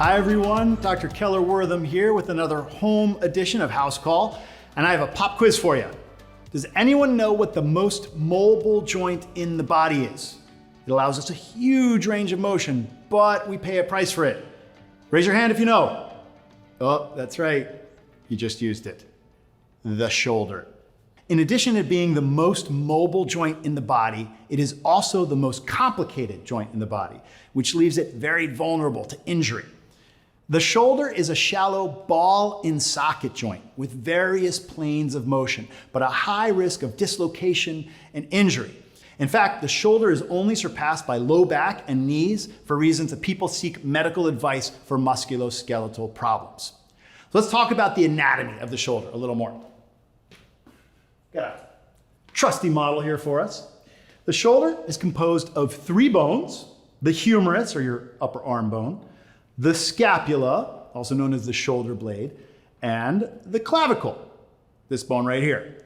Hi everyone, Dr. Keller Wortham here with another home edition of House Call, and I have a pop quiz for you. Does anyone know what the most mobile joint in the body is? It allows us a huge range of motion, but we pay a price for it. Raise your hand if you know. Oh, that's right, you just used it. The shoulder. In addition to being the most mobile joint in the body, it is also the most complicated joint in the body, which leaves it very vulnerable to injury. The shoulder is a shallow ball in socket joint with various planes of motion, but a high risk of dislocation and injury. In fact, the shoulder is only surpassed by low back and knees for reasons that people seek medical advice for musculoskeletal problems. So let's talk about the anatomy of the shoulder a little more. Got a trusty model here for us. The shoulder is composed of three bones: the humerus, or your upper arm bone, the scapula, also known as the shoulder blade, and the clavicle, this bone right here.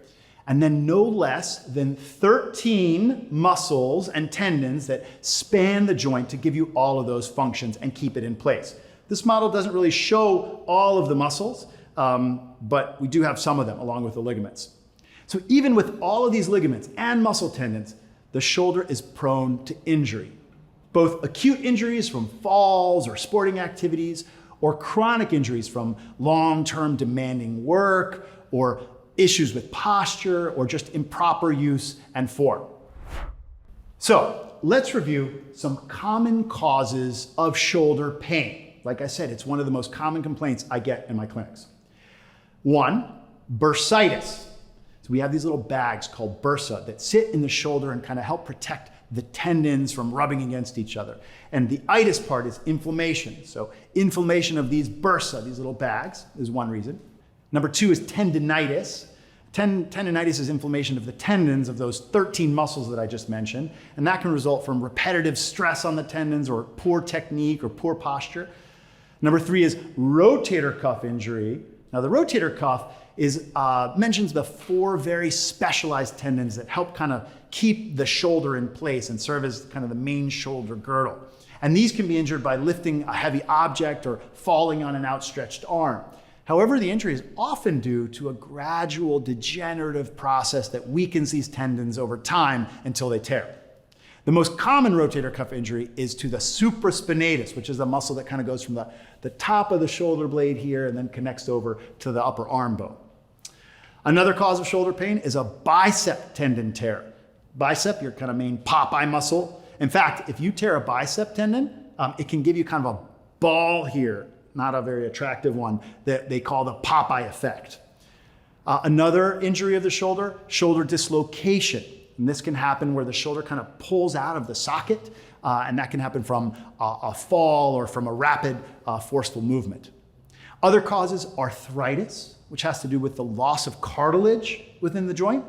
And then no less than 13 muscles and tendons that span the joint to give you all of those functions and keep it in place. This model doesn't really show all of the muscles, but we do have some of them along with the ligaments. So even with all of these ligaments and muscle tendons, the shoulder is prone to injury. Both acute injuries from falls or sporting activities, or chronic injuries from long-term demanding work, or issues with posture, or just improper use and form. So let's review some common causes of shoulder pain. Like I said, it's one of the most common complaints I get in my clinics. 1, bursitis. So we have these little bags called bursa that sit in the shoulder and kind of help protect the tendons from rubbing against each other. And the itis part is inflammation. So inflammation of these bursa, these little bags, is one reason. Number 2 is tendinitis. Tendinitis is inflammation of the tendons of those 13 muscles that I just mentioned. And that can result from repetitive stress on the tendons or poor technique or poor posture. Number 3 is rotator cuff injury. Now the rotator cuff mentions the 4 very specialized tendons that help kind of keep the shoulder in place and serve as kind of the main shoulder girdle. And these can be injured by lifting a heavy object or falling on an outstretched arm. However, the injury is often due to a gradual degenerative process that weakens these tendons over time until they tear. The most common rotator cuff injury is to the supraspinatus, which is the muscle that kind of goes from the top of the shoulder blade here and then connects over to the upper arm bone. Another cause of shoulder pain is a bicep tendon tear. Bicep, your kind of main Popeye muscle. In fact, if you tear a bicep tendon, it can give you kind of a ball here, not a very attractive one, that they call the Popeye effect. Another injury of the shoulder dislocation. And this can happen where the shoulder kind of pulls out of the socket, and that can happen from a fall or from a rapid, forceful movement. Other causes, arthritis, which has to do with the loss of cartilage within the joint,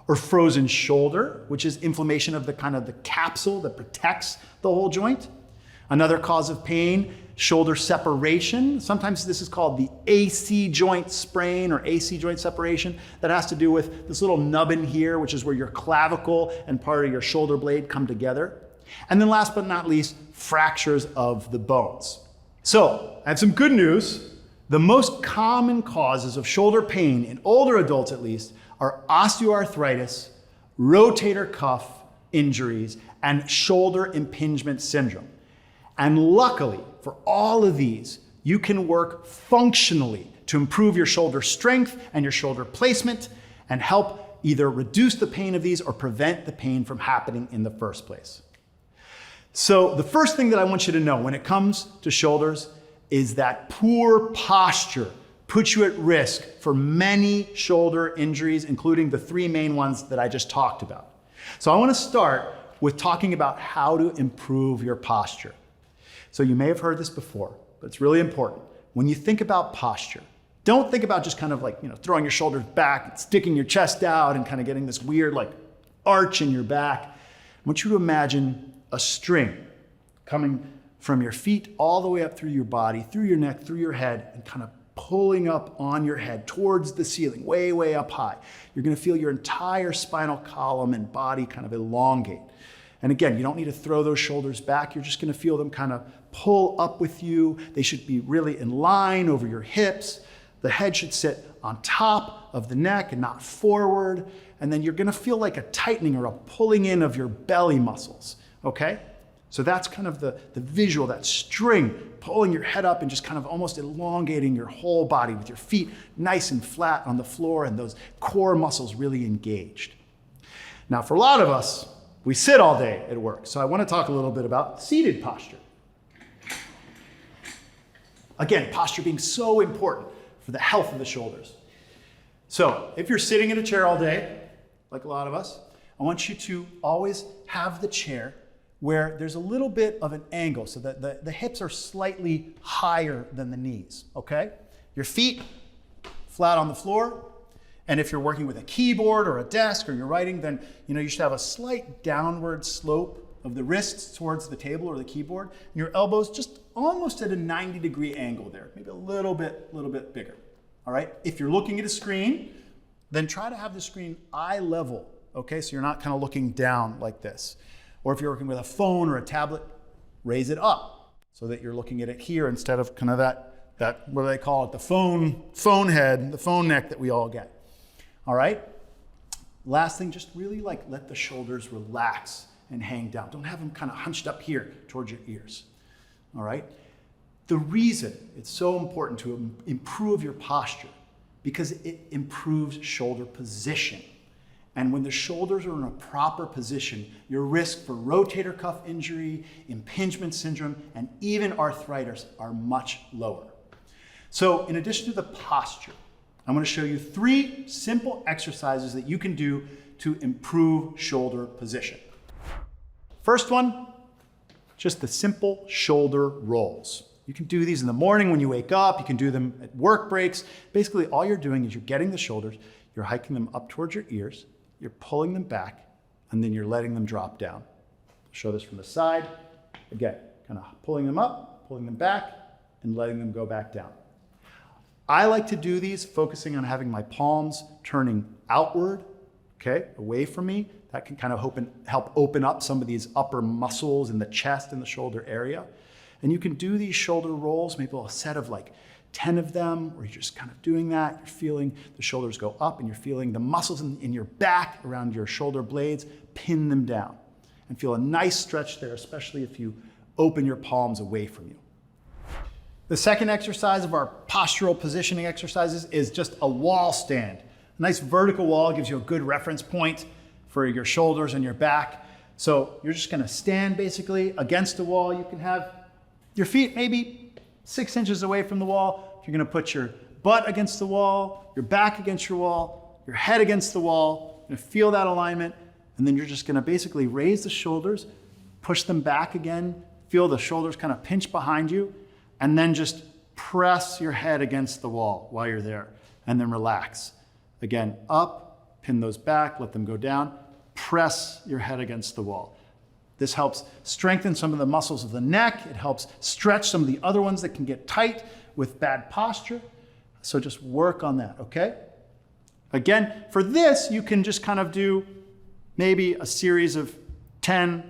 or frozen shoulder, which is inflammation of the capsule that protects the whole joint. Another cause of pain, shoulder separation. Sometimes this is called the AC joint sprain or AC joint separation. That has to do with this little nubbin here, which is where your clavicle and part of your shoulder blade come together. And then last but not least, fractures of the bones. So I have some good news. The most common causes of shoulder pain in older adults at least are osteoarthritis, rotator cuff injuries, and shoulder impingement syndrome. And luckily for all of these, you can work functionally to improve your shoulder strength and your shoulder placement and help either reduce the pain of these or prevent the pain from happening in the first place. So the first thing that I want you to know when it comes to shoulders is that poor posture puts you at risk for many shoulder injuries, including the 3 main ones that I just talked about. So I want to start with talking about how to improve your posture. So you may have heard this before, but it's really important. When you think about posture, don't think about just kind of like, throwing your shoulders back, sticking your chest out and kind of getting this weird arch in your back. I want you to imagine a string coming from your feet all the way up through your body, through your neck, through your head, and kind of pulling up on your head towards the ceiling, way, way up high. You're gonna feel your entire spinal column and body kind of elongate. And again, you don't need to throw those shoulders back. You're just gonna feel them kind of pull up with you. They should be really in line over your hips. The head should sit on top of the neck and not forward. And then you're gonna feel like a tightening or a pulling in of your belly muscles, okay? So that's kind of the visual, that string pulling your head up and just kind of almost elongating your whole body with your feet nice and flat on the floor and those core muscles really engaged. Now, for a lot of us, we sit all day at work. So I want to talk a little bit about seated posture. Again, posture being so important for the health of the shoulders. So if you're sitting in a chair all day, like a lot of us, I want you to always have the chair where there's a little bit of an angle so that the hips are slightly higher than the knees, okay? Your feet flat on the floor. And if you're working with a keyboard or a desk or you're writing, then you should have a slight downward slope of the wrists towards the table or the keyboard. And your elbows just almost at a 90-degree angle there, maybe a little bit bigger, all right? If you're looking at a screen, then try to have the screen eye level, okay? So you're not kind of looking down like this. Or if you're working with a phone or a tablet, raise it up so that you're looking at it here instead of kind of that what do they call it, the phone head, the phone neck that we all get. All right? Last thing, just really let the shoulders relax and hang down. Don't have them kind of hunched up here towards your ears. All right? The reason it's so important to improve your posture because it improves shoulder position. And when the shoulders are in a proper position, your risk for rotator cuff injury, impingement syndrome, and even arthritis are much lower. So in addition to the posture, I'm going to show you 3 simple exercises that you can do to improve shoulder position. First one, just the simple shoulder rolls. You can do these in the morning when you wake up. You can do them at work breaks. Basically, all you're doing is you're getting the shoulders, you're hiking them up towards your ears, you're pulling them back, and then you're letting them drop down. I'll show this from the side. Again, kind of pulling them up, pulling them back, and letting them go back down. I like to do these focusing on having my palms turning outward, okay, away from me. That can kind of help open up some of these upper muscles in the chest and the shoulder area. And you can do these shoulder rolls, maybe a set of 10 of them, where you're just kind of doing that. You're feeling the shoulders go up and you're feeling the muscles in your back around your shoulder blades, pin them down. And feel a nice stretch there, especially if you open your palms away from you. The second exercise of our postural positioning exercises is just a wall stand. A nice vertical wall gives you a good reference point for your shoulders and your back. So you're just gonna stand basically against the wall. You can have your feet maybe 6 inches away from the wall. You're gonna put your butt against the wall, your back against your wall, your head against the wall. You're gonna feel that alignment. And then you're just gonna basically raise the shoulders, push them back again, feel the shoulders kind of pinch behind you, and then just press your head against the wall while you're there, and then relax. Again, up, pin those back, let them go down, press your head against the wall. This helps strengthen some of the muscles of the neck. It helps stretch some of the other ones that can get tight with bad posture. So just work on that, okay? Again, for this, you can just kind of do maybe a series of 10,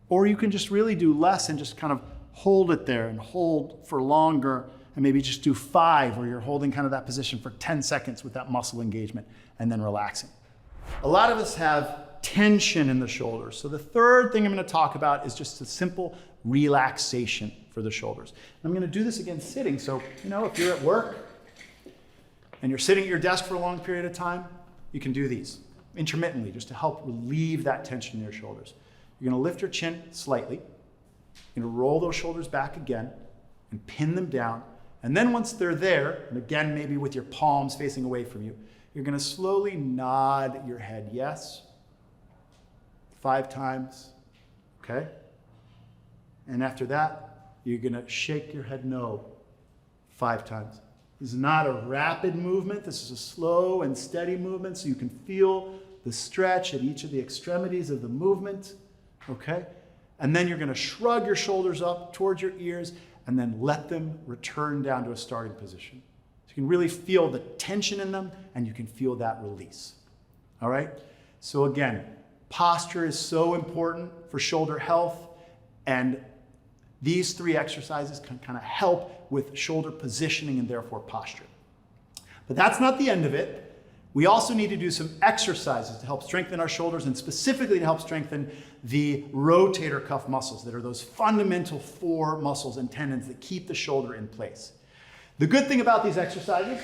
or you can just really do less and just kind of hold it there and hold for longer, and maybe just do 5 where you're holding kind of that position for 10 seconds with that muscle engagement and then relaxing. A lot of us have tension in the shoulders. So the third thing I'm going to talk about is just a simple relaxation for the shoulders. And I'm going to do this again sitting. So, if you're at work and you're sitting at your desk for a long period of time, you can do these intermittently just to help relieve that tension in your shoulders. You're going to lift your chin slightly. You're going to roll those shoulders back again and pin them down. And then once they're there, and again, maybe with your palms facing away from you, you're going to slowly nod your head yes 5 times, okay? And after that, you're going to shake your head no 5 times. This is not a rapid movement. This is a slow and steady movement, so you can feel the stretch at each of the extremities of the movement, okay? And then you're going to shrug your shoulders up towards your ears and then let them return down to a starting position. So you can really feel the tension in them and you can feel that release. All right? So again, Posture is so important for shoulder health, and these 3 exercises can kind of help with shoulder positioning and therefore posture. But that's not the end of it. We also need to do some exercises to help strengthen our shoulders, and specifically to help strengthen the rotator cuff muscles that are those fundamental 4 muscles and tendons that keep the shoulder in place. The good thing about these exercises,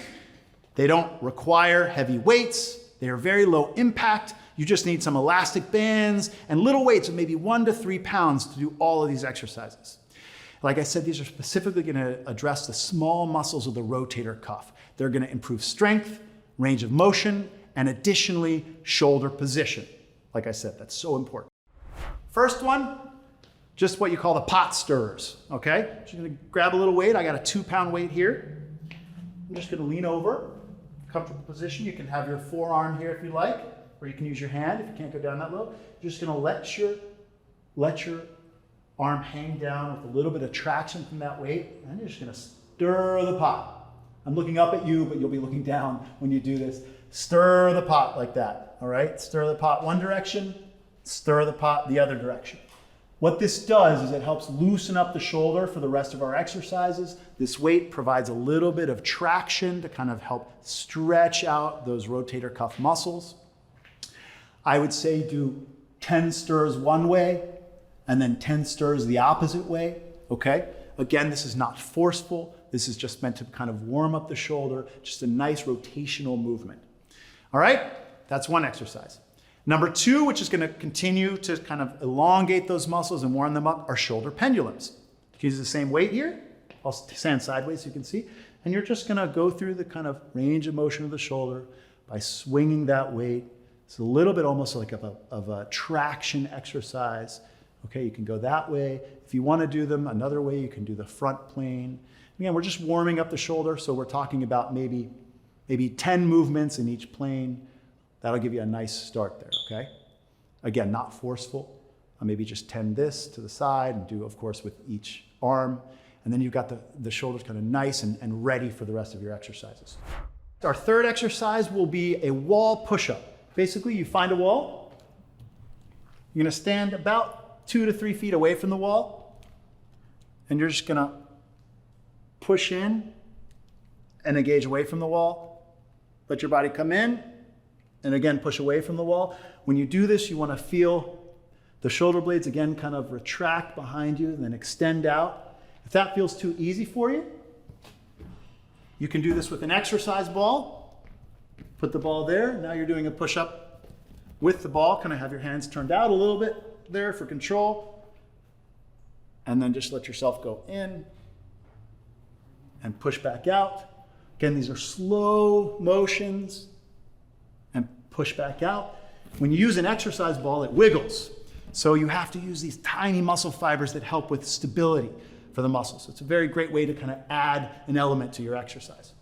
they don't require heavy weights. They are very low impact. You just need some elastic bands and little weights of maybe 1 to 3 pounds to do all of these exercises. Like I said, these are specifically going to address the small muscles of the rotator cuff. They're going to improve strength, range of motion, and additionally, shoulder position. Like I said, that's so important. First one, just what you call the pot stirrers, okay? Just gonna grab a little weight. I got a 2-pound weight here. I'm just gonna lean over, comfortable position. You can have your forearm here if you like, or you can use your hand if you can't go down that low. You're just gonna let your arm hang down with a little bit of traction from that weight, and you're just gonna stir the pot. I'm looking up at you, but you'll be looking down when you do this. Stir the pot like that, all right? Stir the pot one direction, stir the pot the other direction. What this does is it helps loosen up the shoulder for the rest of our exercises. This weight provides a little bit of traction to kind of help stretch out those rotator cuff muscles. I would say do 10 stirs one way and then 10 stirs the opposite way, okay? Again, this is not forceful. This is just meant to kind of warm up the shoulder, just a nice rotational movement. All right, that's one exercise. Number 2, which is gonna continue to kind of elongate those muscles and warm them up, are shoulder pendulums. You can use the same weight here. I'll stand sideways so you can see. And you're just gonna go through the kind of range of motion of the shoulder by swinging that weight. It's a little bit almost like of a traction exercise. Okay, you can go that way. If you wanna do them another way, you can do the front plane. Again, we're just warming up the shoulder, so we're talking about maybe 10 movements in each plane. That'll give you a nice start there, okay? Again, not forceful. Maybe just 10 this to the side and do, of course, with each arm. And then you've got the shoulders kind of nice and ready for the rest of your exercises. Our third exercise will be a wall push-up. Basically, you find a wall. You're gonna stand about 2 to 3 feet away from the wall, and you're just gonna push in and engage away from the wall. Let your body come in, and again, push away from the wall. When you do this, you want to feel the shoulder blades again kind of retract behind you and then extend out. If that feels too easy for you, you can do this with an exercise ball. Put the ball there. Now you're doing a push-up with the ball. Kind of have your hands turned out a little bit there for control. And then just let yourself go in and push back out. Again, these are slow motions, and push back out. When you use an exercise ball, it wiggles. So you have to use these tiny muscle fibers that help with stability for the muscles. So it's a very great way to kind of add an element to your exercise.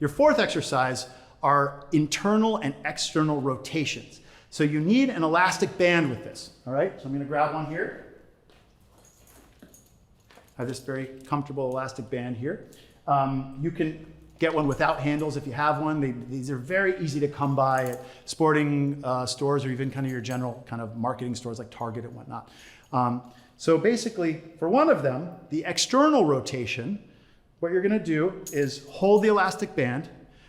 Your fourth exercise are internal and external rotations. So you need an elastic band with this, all right? So I'm gonna grab one here. I have this very comfortable elastic band here. You can get one without handles if you have one. These are very easy to come by at sporting stores or even kind of your general kind of marketing stores like Target and whatnot. So basically, for one of them, the external rotation, what you're gonna do is hold the elastic band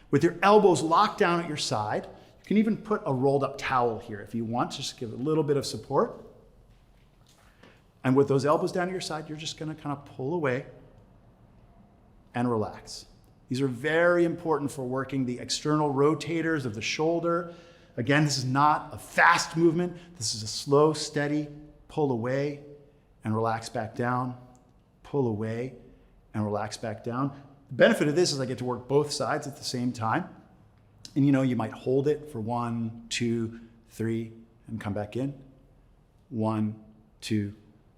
with your elbows locked down at your side. You can even put a rolled up towel here if you want, just give it a little bit of support. And with those elbows down at your side, you're just gonna kind of pull away and relax. These are very important for working the external rotators of the shoulder. Again, this is not a fast movement. This is a slow, steady pull away and relax back down, pull away and relax back down. The benefit of this is I get to work both sides at the same time. And you might hold it for 1, 2, 3, and come back in. 1, 2,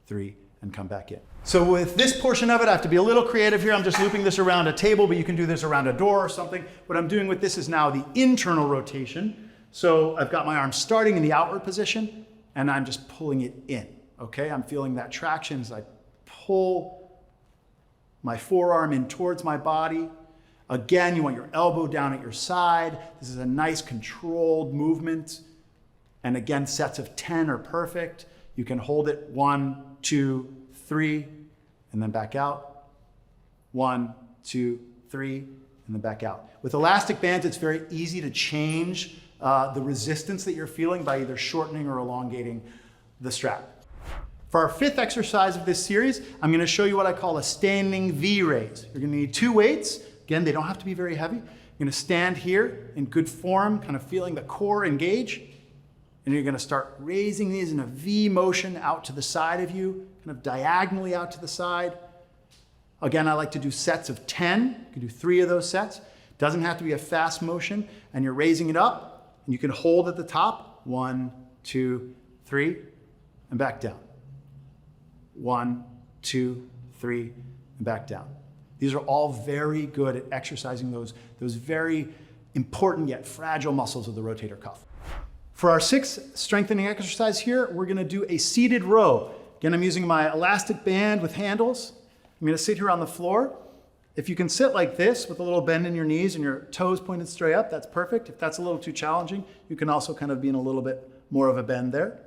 3, and come back in. So with this portion of it, I have to be a little creative here. I'm just looping this around a table, but you can do this around a door or something. What I'm doing with this is now the internal rotation. So I've got my arm starting in the outward position, and I'm just pulling it in, okay? I'm feeling that traction as I pull my forearm in towards my body. Again, you want your elbow down at your side. This is a nice controlled movement. And again, sets of 10 are perfect. You can hold it 1, 2, 3, and then back out. 1, 2, 3, and then back out. With elastic bands, it's very easy to change the resistance that you're feeling by either shortening or elongating the strap. For our 5th exercise of this series, I'm going to show you what I call a standing V raise. You're going to need 2 weights. Again, they don't have to be very heavy. You're going to stand here in good form, kind of feeling the core engage. And you're going to start raising these in a V motion out to the side of you, kind of diagonally out to the side. Again, I like to do sets of 10. You can do 3 of those sets. Doesn't have to be a fast motion. And you're raising it up, and you can hold at the top. 1, 2, 3, and back down. 1, 2, 3, and back down. These are all very good at exercising those very important yet fragile muscles of the rotator cuff. For our 6th strengthening exercise here, we're gonna do a seated row. Again, I'm using my elastic band with handles. I'm gonna sit here on the floor. If you can sit like this with a little bend in your knees and your toes pointed straight up, that's perfect. If that's a little too challenging, you can also kind of be in a little bit more of a bend there.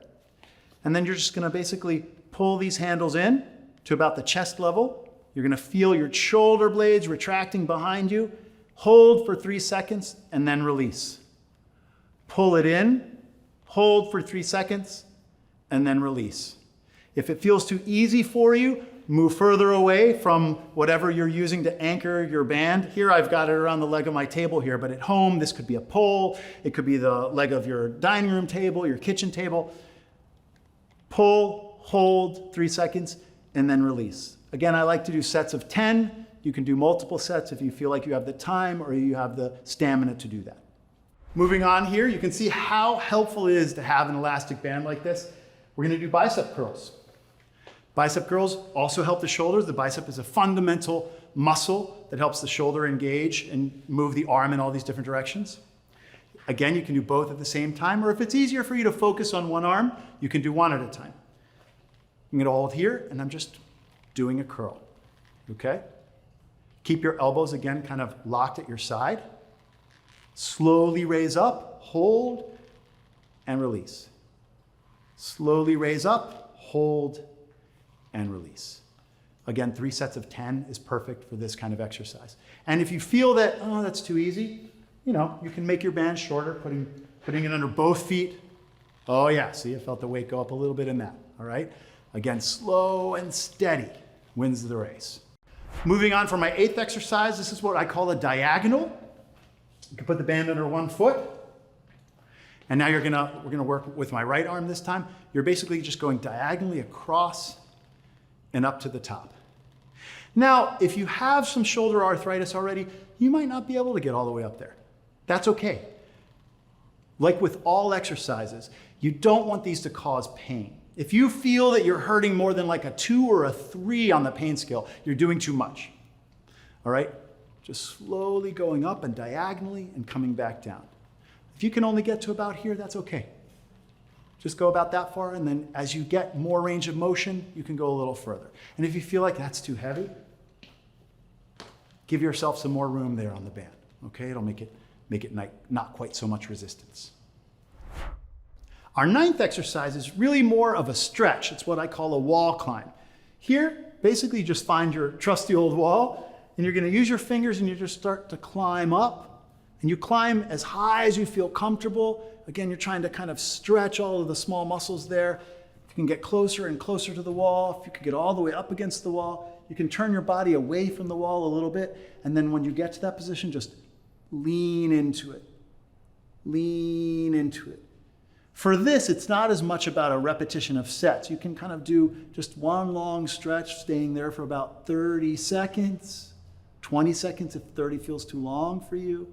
And then you're just gonna basically pull these handles in to about the chest level. You're gonna feel your shoulder blades retracting behind you. Hold for 3 seconds and then release. Pull it in. Hold for 3 seconds, and then release. If it feels too easy for you, move further away from whatever you're using to anchor your band. Here I've got it around the leg of my table here, but at home this could be a pole, it could be the leg of your dining room table, your kitchen table. Pull, hold 3 seconds, and then release. Again, I like to do sets of 10. You can do multiple sets if you feel like you have the time or you have the stamina to do that. Moving on here, you can see how helpful it is to have an elastic band like this. We're gonna do bicep curls. Bicep curls also help the shoulders. The bicep is a fundamental muscle that helps the shoulder engage and move the arm in all these different directions. Again, you can do both at the same time, or if it's easier for you to focus on one arm, you can do one at a time. I'm gonna hold here, and I'm just doing a curl, okay? Keep your elbows, again, kind of locked at your side. Slowly raise up, hold, and release. Slowly raise up, hold, and release. Again, 3 sets of 10 is perfect for this kind of exercise. And if you feel that, oh, that's too easy, you can make your band shorter, putting it under both feet. Oh yeah, see, I felt the weight go up a little bit in that, all right? Again, slow and steady wins the race. Moving on for my 8th exercise, this is what I call a diagonal. You can put the band under 1 foot. And now we're gonna work with my right arm this time. You're basically just going diagonally across and up to the top. Now, if you have some shoulder arthritis already, you might not be able to get all the way up there. That's okay. Like with all exercises, you don't want these to cause pain. If you feel that you're hurting more than like a 2 or a 3 on the pain scale, you're doing too much. All right? Just slowly going up and diagonally and coming back down. If you can only get to about here, that's okay. Just go about that far, and then as you get more range of motion, you can go a little further. And if you feel like that's too heavy, give yourself some more room there on the band, okay? It'll make it not quite so much resistance. Our 9th exercise is really more of a stretch. It's what I call a wall climb. Here, basically you just find your trusty old wall, and you're gonna use your fingers and you just start to climb up. And you climb as high as you feel comfortable. Again, you're trying to kind of stretch all of the small muscles there. If you can get closer and closer to the wall, if you can get all the way up against the wall, you can turn your body away from the wall a little bit. And then when you get to that position, just lean into it. Lean into it. For this, it's not as much about a repetition of sets. You can kind of do just one long stretch, staying there for about 30 seconds. 20 seconds if 30 feels too long for you.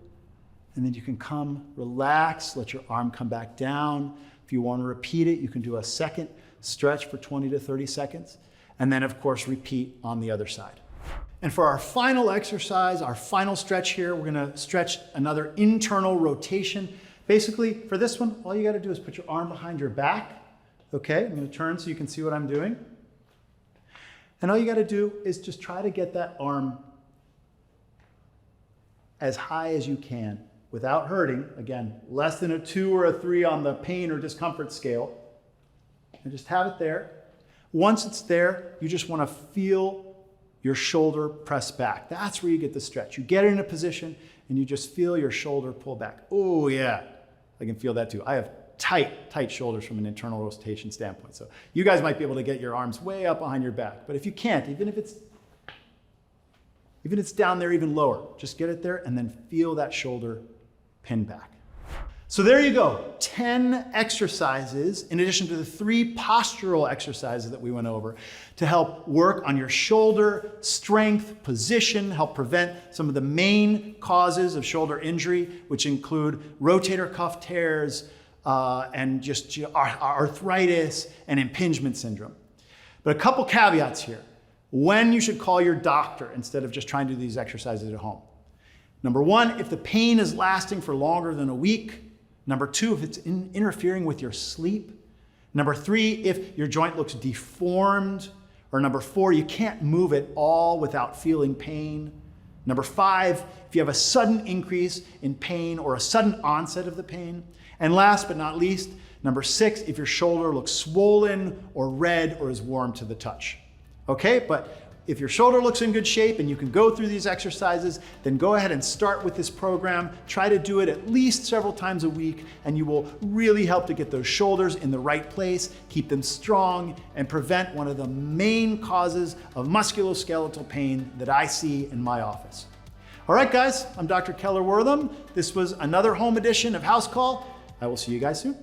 And then you can come, relax, let your arm come back down. If you want to repeat it, you can do a second stretch for 20 to 30 seconds. And then, of course, repeat on the other side. And for our final exercise, our final stretch here, we're going to stretch another internal rotation. Basically, for this one, all you got to do is put your arm behind your back. Okay, I'm going to turn so you can see what I'm doing. And all you got to do is just try to get that arm as high as you can without hurting. Again, less than a 2 or a 3 on the pain or discomfort scale. And just have it there. Once it's there, you just want to feel your shoulder press back. That's where you get the stretch. You get it in a position and you just feel your shoulder pull back. Oh yeah, I can feel that too. I have tight shoulders from an internal rotation standpoint. So you guys might be able to get your arms way up behind your back. But if you can't, even if it's down there even lower, just get it there and then feel that shoulder pin back. So there you go, 10 exercises in addition to the 3 postural exercises that we went over to help work on your shoulder strength, position, help prevent some of the main causes of shoulder injury, which include rotator cuff tears, and just arthritis and impingement syndrome. But a couple caveats here. When you should call your doctor instead of just trying to do these exercises at home. Number 1, if the pain is lasting for longer than a week. Number 2, if it's interfering with your sleep. Number 3, if your joint looks deformed. Or number 4, you can't move at all without feeling pain. Number 5, if you have a sudden increase in pain or a sudden onset of the pain. And last but not least, number 6, if your shoulder looks swollen or red or is warm to the touch. Okay, but if your shoulder looks in good shape and you can go through these exercises, then go ahead and start with this program. Try to do it at least several times a week, and you will really help to get those shoulders in the right place, keep them strong, and prevent one of the main causes of musculoskeletal pain that I see in my office. All right, guys, I'm Dr. Keller Wortham. This was another home edition of House Call. I will see you guys soon.